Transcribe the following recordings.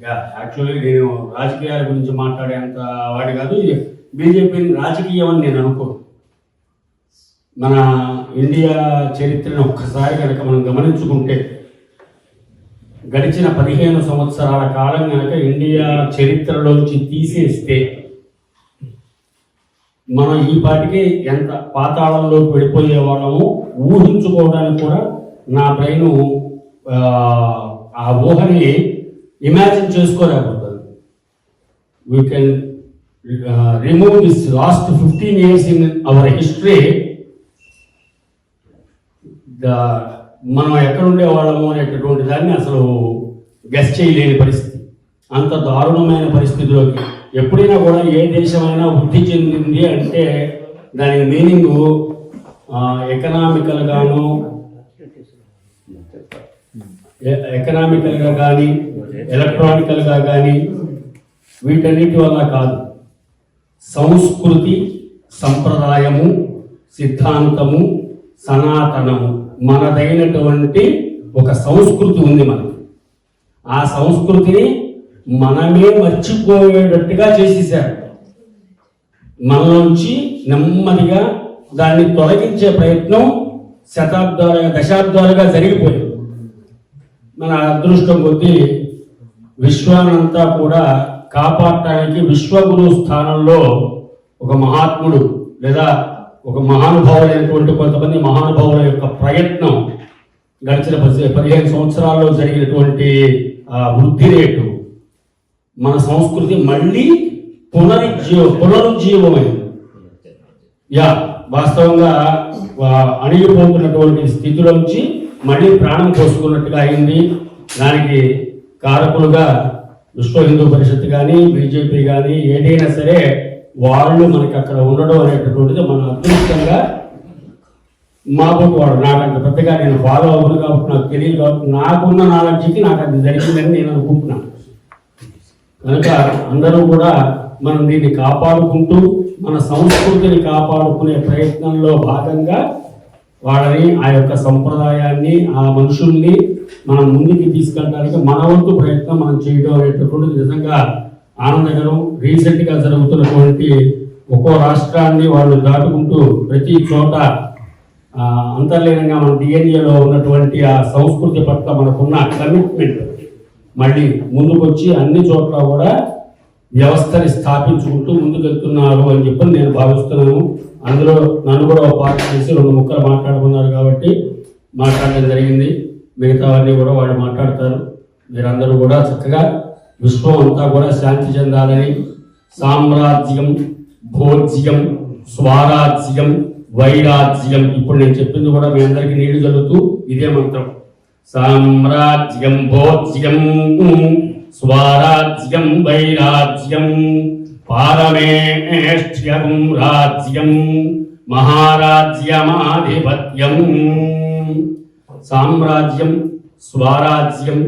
Actually నేను రాజకీయాల గురించి మాట్లాడేంత వాడి కాదు. బీజేపీని రాజకీయం అని నేను అనుకోను. మన ఇండియా చరిత్రను ఒక్కసారి కనుక మనం గమనించుకుంటే గడిచిన 15 సంవత్సరాల కాలం కనుక ఇండియా చరిత్రలోంచి తీసేస్తే మనం ఈ పాటికి ఎంత పాతాళంలోకి వెళ్ళిపోయే వాళ్ళము ఊహించుకోవడానికి కూడా నా బ్రెయిన్ ఆ ఊహని ఇమాజిన్ చేసుకోలేకపోతుంది. We can remove this last 15 years in our history. మనం ఎక్కడుండే వాళ్ళము అనేటటువంటి దాన్ని అసలు గెస్ చేయలేని పరిస్థితి, అంత దారుణమైన పరిస్థితిలోకి. ఎప్పుడైనా కూడా ఏ దేశమైనా వృద్ధి చెందింది అంటే దాని మీనింగ్ ఎకనామికల్గా కానీ ఎలక్ట్రానికల్గా కానీ వీటన్నిటి వల్ల కాదు. సంస్కృతి, సంప్రదాయము, సిద్ధాంతము, సనాతనము, మనదైనటువంటి ఒక సంస్కృతి ఉంది మనకి. ఆ సంస్కృతిని మనమే మర్చిపోయేటట్టుగా చేసేసారు. మనలోంచి నెమ్మదిగా దాన్ని తొలగించే ప్రయత్నం దశాబ్దాలుగా జరిగిపోయింది. మన అదృష్టం కొద్దీ విశ్వానంతా కూడా కాపాడటానికి విశ్వగురు స్థానంలో ఒక మహాత్ముడు లేదా ఒక మహానుభావులైనటువంటి కొంతమంది మహానుభావుల యొక్క ప్రయత్నం గడిచిన 15 సంవత్సరాల్లో జరిగినటువంటి వృద్ధి రేటు మన సంస్కృతి మళ్ళీ పునరుజ్జీవమైంది. వాస్తవంగా అణిగిపోతున్నటువంటి స్థితిలోంచి మళ్ళీ ప్రాణం పోసుకున్నట్టుగా అయింది. దానికి కారకులుగా విశ్వ హిందూ పరిషత్ కానీ బీజేపీ కానీ ఏదైనా సరే వాళ్ళు మనకి అక్కడ ఉండడం అనేటటువంటిది మన అదృష్టంగా మాకు నాకంత పెద్దగా నేను ఫాలో అవ్వను కాబట్టి నాకు తెలియదు కాబట్టి నాకున్న నాలెడ్జ్కి నాకు అది జరిగిందని నేను అనుకుంటున్నాను. కనుక అందరూ కూడా మనం దీన్ని కాపాడుకుంటూ మన సంస్కృతిని కాపాడుకునే ప్రయత్నంలో భాగంగా వాళ్ళని ఆ యొక్క సంప్రదాయాన్ని ఆ మనుషుల్ని మనం ముందుకు తీసుకెళ్ళడానికి మన వంతు ప్రయత్నం మనం చేయడం అనేటటువంటిది నిజంగా ఆనందకరం. రీసెంట్గా జరుగుతున్నటువంటి ఒక్కో రాష్ట్రాన్ని వాళ్ళు దాటుకుంటూ ప్రతి చోట అంతర్లీనంగా మన డిఎన్ఏలో ఉన్నటువంటి ఆ సంస్కృతి పట్ల మనకున్న కమిట్మెంట్ మళ్ళీ ముందుకొచ్చి అన్ని చోట్ల కూడా వ్యవస్థని స్థాపించుకుంటూ ముందుకెళ్తున్నారు అని చెప్పి నేను భావిస్తున్నాను. అందులో నన్ను కూడా ఒక పార్టీ చేసి 2 ముక్కలు మాట్లాడుకున్నారు కాబట్టి మాట్లాడడం జరిగింది. మిగతావన్నీ కూడా వాళ్ళు మాట్లాడతారు. మీరందరూ కూడా చక్కగా విశ్వం అంతా కూడా శాంతి చెందాలని, సామ్రాజ్యం, భోజ్యం, స్వరాజ్యం, వైరాజ్యం, ఇప్పుడు నేను చెప్పింది కూడా మీ అందరికీ నీళ్లు జరుగుతూ ఇదే మంత్రం. సామ్రాజ్యం, భోజ్యం, స్వరాజ్యం, వైరాజ్యం, పారమేష్ట్యం, రాజ్యం, మహారాజ్యమాధిపత్యం. సామ్రాజ్యం, స్వరాజ్యం,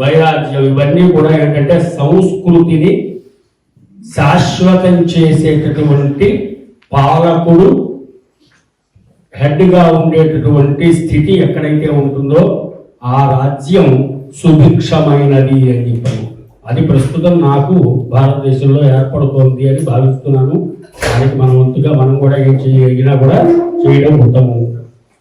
వైరాజ్యం ఇవన్నీ కూడా ఏంటంటే సంస్కృతిని శాశ్వతం చేసేటటువంటి పాలకుడు హెడ్గా ఉండేటటువంటి స్థితి ఎక్కడైతే ఉంటుందో ఆ రాజ్యం సుభిక్షమైనది అని చెప్పాను. అది ప్రస్తుతం నాకు భారతదేశంలో ఏర్పడుతోంది అని భావిస్తున్నాను. దానికి మన వంతుగా మనం కూడా ఏం చేయగినా కూడా చేయడం ఉత్తమం.